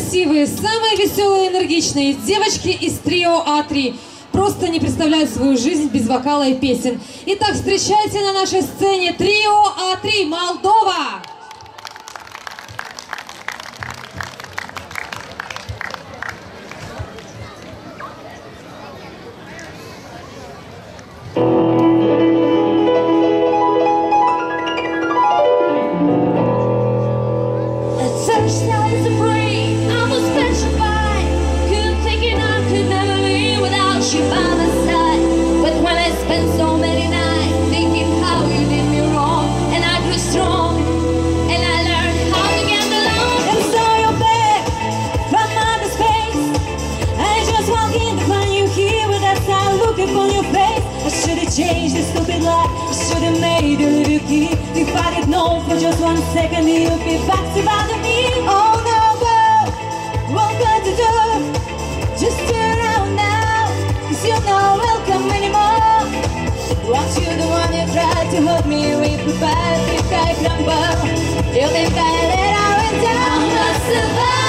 красивые, самые веселые, энергичные девочки из трио А3 просто не представляют свою жизнь без вокала и песен. Итак, встречайте на нашей сцене трио А3 Молдова! Change the stupid life. I should have made a little key. If I had known for just 1 second, you'd be back to bother me. Oh no, girl, what good to do? Just turn around now, 'cause you're not welcome anymore. Weren't you the one who tried to hurt me with the bad if I crumble? You think I let I went down? I'm not surviving.